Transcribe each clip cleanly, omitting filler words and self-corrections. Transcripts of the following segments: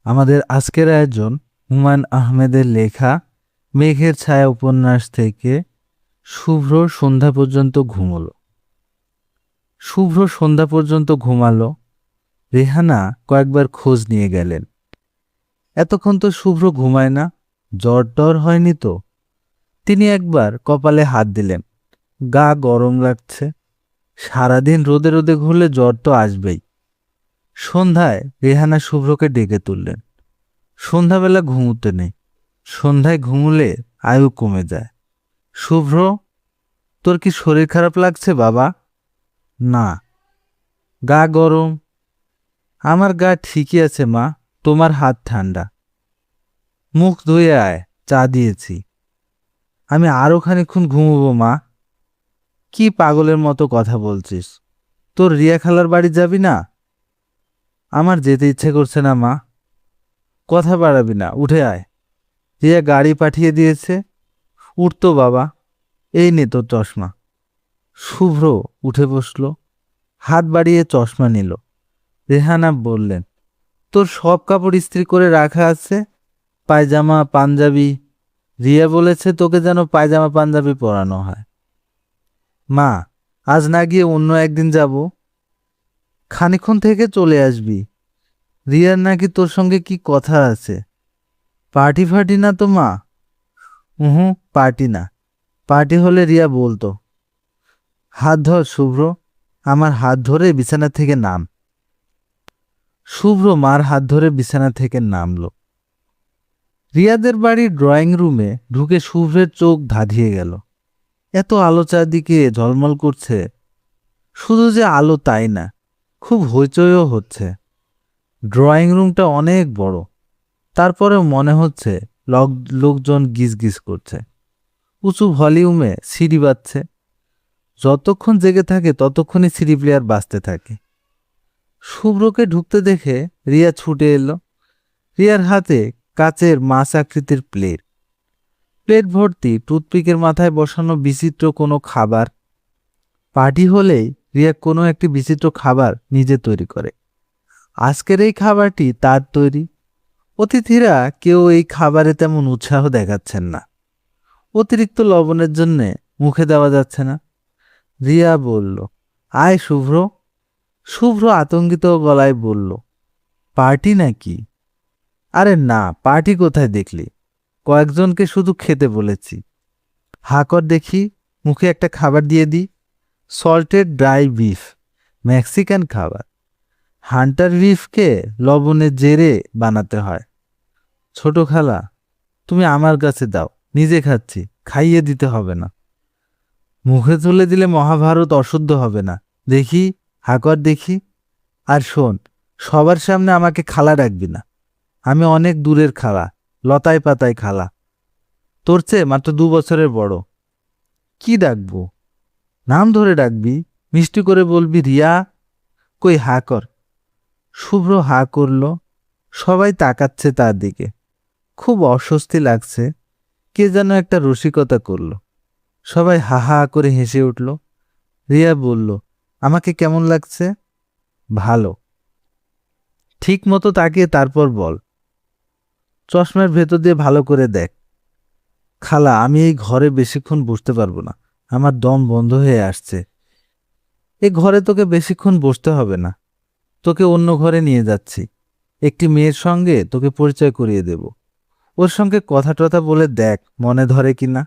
আমাদের আজকের আয়োজন হুমায়ূন আহমেদের লেখা মেঘের ছায়া উপন্যাস থেকে শুভ্র সন্ধ্যা পর্যন্ত ঘুমোলো। শুভ্র সন্ধ্যা পর্যন্ত ঘুমালো। রেহানা কয়েকবার খোঁজ নিয়ে গেলেন। এতক্ষণ তো শুভ্র ঘুমায় না, জ্বর টর হয়নি তো? তিনি একবার কপালে হাত দিলেন। গা গরম লাগছে। সারাদিন রোদে রোদে ঘুরলে জ্বর তো আসবেই। সন্ধ্যায় রেহানা শুভ্রকে ডেকে তুললেন। সন্ধ্যাবেলা ঘুমোতে নেই, সন্ধ্যায় ঘুমুলে আয়ু কমে যায়। শুভ্র, তোর কি শরীর খারাপ লাগছে বাবা? না। গা গরম? আমার গা ঠিকই আছে মা, তোমার হাত ঠান্ডা। মুখ ধুয়ে আয়, চা দিয়েছি। আমি আরো খানিকক্ষণ ঘুমোবো মা। কি পাগলের মতো কথা বলছিস? তোর রিয়া খালার বাড়ি যাবি না? আমার যেতে ইচ্ছে করছে না মা। কথা বাড়াবি না, উঠে আয়। রিয়া গাড়ি পাঠিয়ে দিয়েছে। উঠতো বাবা, এই নে তোর চশমা। শুভ্র উঠে বসল, হাত বাড়িয়ে চশমা নিল। রেহানা বললেন, তোর সব কাপড় ইস্ত্রি করে রাখা আছে, পায়জামা পাঞ্জাবি। রিয়া বলেছে তোকে যেন পায়জামা পাঞ্জাবি পরানো হয়। মা, আজ না গিয়ে অন্য একদিন যাব। খানিকক্ষণ থেকে চলে আসবি। রিয়ার নাকি তোর সঙ্গে কি কথা আছে। পার্টি ফার্টি না তো মা? হুম, পার্টি না। পার্টি হলে রিয়া বলতো। হাত ধর শুভ্র, আমার হাত ধরে বিছানা থেকে নাম। শুভ্র মার হাত ধরে বিছানা থেকে নামল। রিয়াদের বাড়ির ড্রয়িং রুমে ঢুকে শুভ্রের চোখ ধাঁধিয়ে গেল। এত আলো চারদিকে ঝলমল করছে। শুধু যে আলো তাই না, খুব হইচইও হচ্ছে। ড্রয়িং রুমটা অনেক বড়, তারপরেও মনে হচ্ছে লোকজন গিজগিজ করছে। উঁচু ভলিউমে সিডি বাজছে। যতক্ষণ জেগে থাকে ততক্ষণই সিডি প্লেয়ার বাজতে থাকে। শুভ্রকে ঢুকতে দেখে রিয়া ছুটে এলো। রিয়ার হাতে কাচের মাছ আকৃতির প্লেট। প্লেট ভর্তি টুথপিকের মাথায় বসানো বিচিত্র কোনো খাবার। পার্টি হলেই রিয়া কোনো একটি বিচিত্র খাবার নিজে তৈরি করে। আজকের এই খাবারটি তার তৈরি। অতিথিরা কেউ এই খাবারে তেমন উৎসাহ দেখাচ্ছেন না। অতিরিক্ত লবণের জন্যে মুখে দেওয়া যাচ্ছে না। রিয়া বলল, আয় শুভ্র। শুভ্র আতঙ্কিত গলায় বলল, পার্টি নাকি? আরে না, পার্টি কোথায় দেখলি? কয়েকজনকে শুধু খেতে বলেছি। হা কর দেখি, মুখে একটা খাবার দিয়ে দি। সল্টেড ড্রাই বিফ, মেক্সিকান খাবার। হান্টার বিফকে লবণে জেরে বানাতে হয়। ছোট খালা, তুমি আমার কাছে দাও, নিজে খাচ্ছি, খাইয়ে দিতে হবে না। মুখে তুলে দিলে মহাভারত অশুদ্ধ হবে না। দেখি, হা কর দেখি। আর শোন, সবার সামনে আমাকে খালা ডাকবি না। আমি অনেক দূরের খালা, লতায় পাতায় খালা। তোর চেয়ে মাত্র 2 বছরের বড়। কি ডাকবো? নাম ধরে ডাকবি, মিষ্টি করে বলবি রিয়া। কই হা কর। শুভ্র হা করল। সবাই তাকাচ্ছে তার দিকে। খুব অস্বস্তি লাগছে। কে যেন একটা রসিকতা করল। সবাই হা হা করে হেসে উঠল। রিয়া বলল, আমাকে কেমন লাগছে? ভালো। ঠিক মতো তাকিয়ে তারপর বল। চশমার ভেতর দিয়ে ভালো করে দেখ। খালা, আমি এই ঘরে বেশিক্ষণ বসতে পারবো না, আমার দম বন্ধ হয়ে আসছে। এ ঘরে তোকে বেশিক্ষণ বসতে হবে না, তোকে অন্য ঘরে নিয়ে যাচ্ছি। একটি মেয়ের সঙ্গে তোকে পরিচয় করিয়ে দেব। ওর সঙ্গে কথা টথা বলে দেখ মনে ধরে কিনা।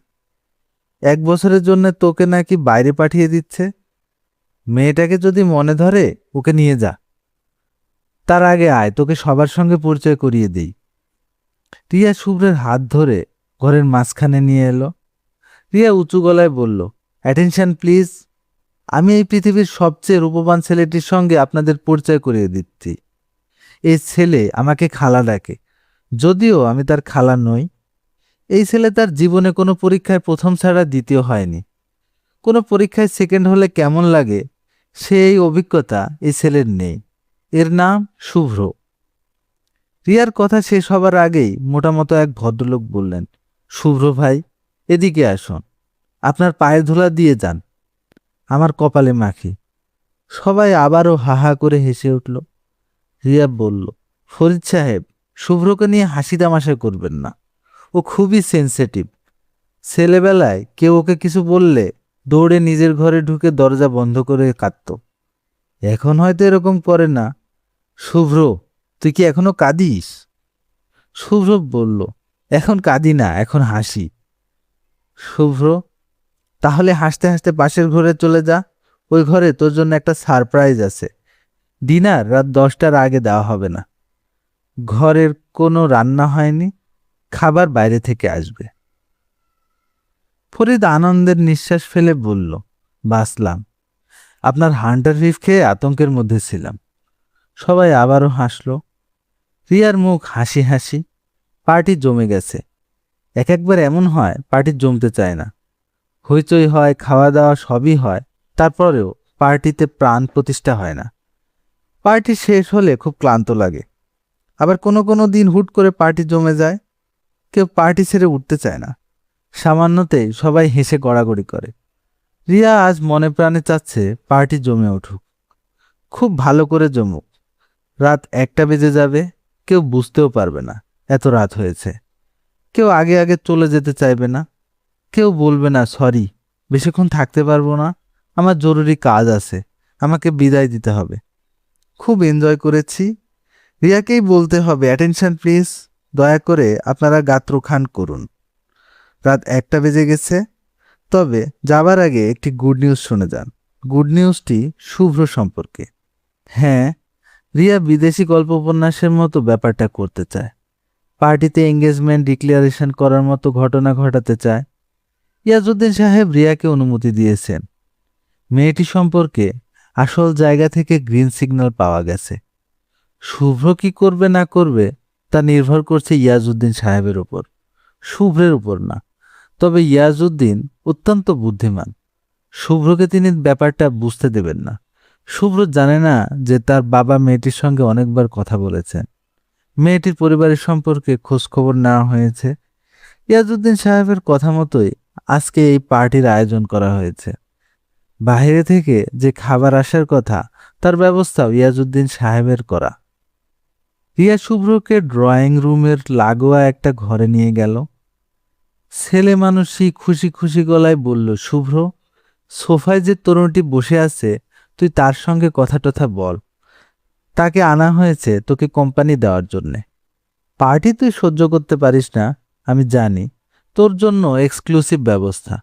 1 বছরের জন্য তোকে নাকি বাইরে পাঠিয়ে দিচ্ছে। মেয়েটাকে যদি মনে ধরে ওকে নিয়ে যা। তার আগে আয়, তোকে সবার সঙ্গে পরিচয় করিয়ে দিই। রিয়া শুভ্রের হাত ধরে ঘরের মাঝখানে নিয়ে এলো। রিয়া উঁচু গলায় বলল, অ্যাটেনশন প্লিজ। আমি এই পৃথিবীর সবচেয়ে রূপবান ছেলেটির সঙ্গে আপনাদের পরিচয় করিয়ে দিচ্ছি। এই ছেলে আমাকে খালা ডাকে, যদিও আমি তার খালা নই। এই ছেলে তার জীবনে কোনো পরীক্ষায় প্রথম ছাড়া দ্বিতীয় হয়নি। কোনো পরীক্ষায় সেকেন্ড হলে কেমন লাগে, সেই অভিজ্ঞতা এই ছেলের নেই। এর নাম শুভ্র। রিয়ার কথা শেষ হবার আগেই মোটামতো এক ভদ্রলোক বললেন, শুভ্র ভাই, এদিকে আসুন, আপনার পায়ের ধুলা দিয়ে যান, আমার কপালে মাখি। সবাই আবারও হাহা করে হেসে উঠল। রিয়া বলল, ফরিদ সাহেব, শুভ্রকে নিয়ে হাসি তামাশা করবেন না। ও খুবই সেনসিটিভ। ছেলেবেলায় কেউ ওকে কিছু বললে দৌড়ে নিজের ঘরে ঢুকে দরজা বন্ধ করে কাঁদত। এখন হয়তো এরকম করে না। শুভ্র, তুই কি এখনো কাঁদিস? শুভ্র বলল, এখন কাঁদি না, এখন হাসি। শুভ্র, তাহলে হাসতে হাসতে পাশের ঘরে চলে যা। ওই ঘরে তোর জন্য একটা সারপ্রাইজ আছে। ডিনার রাত 10টার আগে দেওয়া হবে না। ঘরের কোনো রান্না হয়নি, খাবার বাইরে থেকে আসবে। ফরিদ আনন্দের নিঃশ্বাস ফেলে বলল, বাসলাম। আপনার হান্টার ফিশ খেয়ে আতঙ্কের মধ্যে ছিলাম। সবাই আবারও হাসল। রিয়ার মুখ হাসি হাসি। পার্টি জমে গেছে। একবার এমন হয় পার্টি জমতে চায় না। হইচই হয়, খাওয়া দাওয়া সবই হয়, তারপরেও পার্টিতে প্রাণ প্রতিষ্ঠা হয় না। পার্টি শেষ হলে খুব ক্লান্ত লাগে। আবার কোনো কোনো দিন হুট করে পার্টি জমে যায়। কেউ পার্টি ছেড়ে উঠতে চায় না। সামান্যতেই সবাই হেসে গড়াগড়ি করে। রিয়া আজ মনে প্রাণে চাচ্ছে পার্টি জমে উঠুক, খুব ভালো করে জমুক। রাত 1টা বেজে যাবে, কেউ বুঝতেও পারবে না এত রাত হয়েছে। কেউ আগে আগে চলে যেতে চাইবে না। কেউ বলবে না, সরি, বেশিক্ষণ থাকতে পারবো না, আমার জরুরি কাজ আছে, আমাকে বিদায় দিতে হবে। খুব এনজয় করেছি। রিয়াকেই বলতে হবে, অ্যাটেনশন প্লিজ, দয়া করে আপনারা গাত্রখান করুন। রাত 1টা বেজে গেছে। তবে যাবার আগে একটি গুড নিউজ শুনে যান। গুড নিউজটি শুভ্র সম্পর্কে। হ্যাঁ, রিয়া বিদেশি গল্প উপন্যাসের মতো ব্যাপারটা করতে চায়। পার্টিতে এঙ্গেজমেন্ট ডিক্লারেশন করার মতো ঘটনা ঘটাতে চায়। ইয়াজউদ্দিন সাহেব রিয়াকে অনুমতি দিয়েছেন। মেয়েটি সম্পর্কে আসল জায়গা থেকে গ্রিন সিগন্যাল পাওয়া গেছে। শুভ্র কি করবে না করবে তা নির্ভর করছে ইয়াজউদ্দিন সাহেবের উপর, শুভ্রের উপর না। তবে ইয়াজউদ্দিন অত্যন্ত বুদ্ধিমান। শুভ্রকে তিনি ব্যাপারটা বুঝতে দেবেন না। শুভ্র জানে না যে তার বাবা মেয়েটির সঙ্গে অনেকবার কথা বলেছেন। মেয়েটির পরিবারের সম্পর্কে খোঁজ খবর নেওয়া হয়েছে। ইয়াজউদ্দিন সাহেবের কথা মতোই আজকে এই পার্টির আয়োজন করা হয়েছে। বাইরে থেকে যে খাবার আসার কথা তার ব্যবস্থাও ইয়াজউদ্দিন সাহেবের করা। রিয়া শুভ্রকে ড্রয়িং রুমের লাগোয়া একটা ঘরে নিয়ে গেল। ছেলে মানুষই খুশি খুশি গলায় বলল, শুভ্র, সোফায় যে তরুণটি বসে আছে তুই তার সঙ্গে কথা টথা বল। তাকে আনা হয়েছে তোকে কোম্পানি দেওয়ার জন্যে। পার্টি তুই সহ্য করতে পারিস না, আমি জানি। তোর জন্য এক্সক্লুসিভ ব্যবস্থা।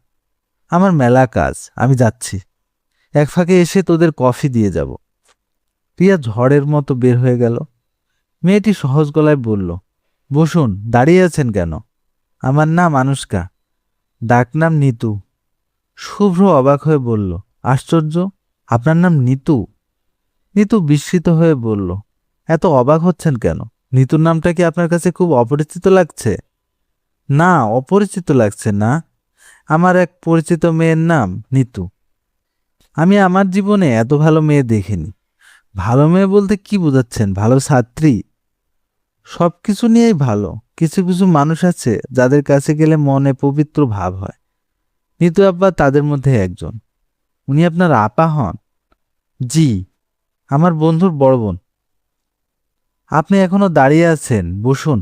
আমার মেলা কাজ, আমি যাচ্ছি। এক ফাঁকে এসে তোদের কফি দিয়ে যাব। রিয়া ঝড়ের মতো বের হয়ে গেল। মেয়েটি সহজ গলায় বলল, বসুন, দাঁড়িয়ে আছেন কেন? আমার নাম আনুষ্কা, ডাকনাম নিতু। শুভ্র অবাক হয়ে বলল, আশ্চর্য, আপনার নাম নিতু? নিতু বিস্মিত হয়ে বলল, এত অবাক হচ্ছেন কেন? নিতুর নামটা কি আপনার কাছে খুব অপরিচিত লাগছে? না, অপরিচিত লাগছে না। আমার এক পরিচিত মেয়ের নাম নিতু। আমি আমার জীবনে এত ভালো মেয়ে দেখিনি। ভালো মেয়ে বলতে কি বোঝাচ্ছেন? ভালো ছাত্রী? সব কিছু নিয়েই ভালো। কিছু কিছু মানুষ আছে যাদের কাছে গেলে মনে পবিত্র ভাব হয়। নিতু আব্বা তাদের মধ্যে একজন। উনি আপনার আপা হন? জি, আমার বন্ধুর বড় বোন। আপনি এখনো দাঁড়িয়ে আছেন, বসুন।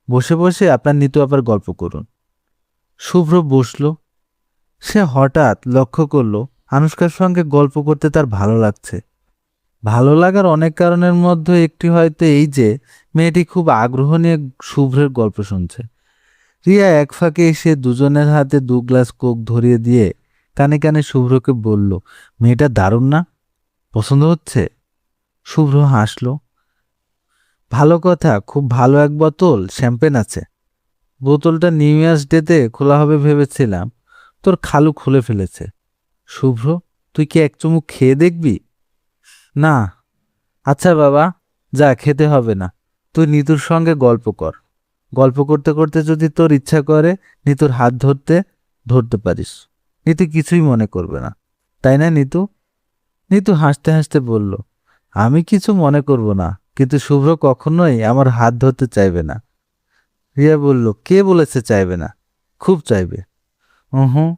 বসে বসে আপনার নিতু আপার গল্প করুন। শুভ্র বসল। সে হঠাৎ লক্ষ্য করল আনুষ্কার সঙ্গে গল্প করতে তার ভালো লাগছে। ভালো লাগার অনেক কারণের মধ্যে একটি হয়তো এই যে মেয়েটি খুব আগ্রহ নিয়ে শুভ্রের গল্প শুনছে। রিয়া এক ফাঁকে এসে দুজনের হাতে 2 গ্লাস কোক ধরিয়ে দিয়ে কানে কানে শুভ্রকে বলল, মেয়েটা দারুণ না? পছন্দ হচ্ছে? শুভ্র হাসল। ভালো কথা, খুব ভালো এক বোতল শ্যাম্পেন আছে। বোতলটা নিউ ইয়ার্স ডেতে খোলা হবে ভেবেছিলাম, তোর খালু খুলে ফেলেছে। শুভ্র, তুই কি এক চুমুক খেয়ে দেখবি? না। আচ্ছা বাবা, যা, খেতে হবে না। তুই নিতুর সঙ্গে গল্প কর। গল্প করতে করতে যদি তোর ইচ্ছা করে নিতুর হাত ধরতে ধরতে পারিস। নিতু কিছুই মনে করবে না, তাই না নিতু? নিতু হাসতে হাসতে বলল, আমি কিছু মনে করব না, কিন্তু শুভ্র কখনোই আমার হাত ধরতে চাইবে না। রিয়া বলল, কে বলেছে চাইবে না? খুব চাইবে। হুঁ,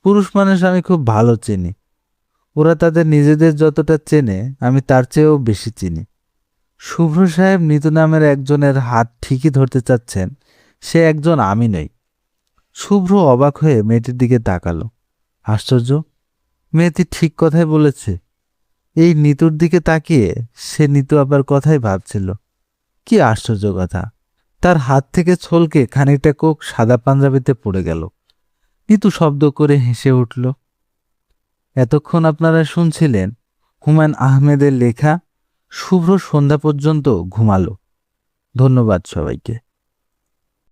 পুরুষ মানুষ আমি খুব ভালো চিনি। ওরা তাদের নিজেদের যতটা চেনে আমি তার চেয়েও বেশি চিনি। শুভ্র সাহেব নিতু নামের একজনের হাত ঠিকই ধরতে চাচ্ছেন, সে একজন আমি নই। শুভ্র অবাক হয়ে মেয়েটির দিকে তাকালো। আশ্চর্য, মেয়েটি ঠিক কথাই বলেছে। এই নিতুর দিকে তাকিয়ে সে নিতু আবার কথাই ভাবছিল। কি আশ্চর্য কথা! তার হাত থেকে ছলকে খানিকটা কোক সাদা পাঞ্জাবিতে পড়ে গেল। নিতু শব্দ করে হেসে উঠল। এতক্ষণ আপনারা শুনছিলেন হুমায়ুন আহমেদের লেখা শুভ্র সন্ধ্যা পর্যন্ত ঘুমালো। ধন্যবাদ সবাইকে।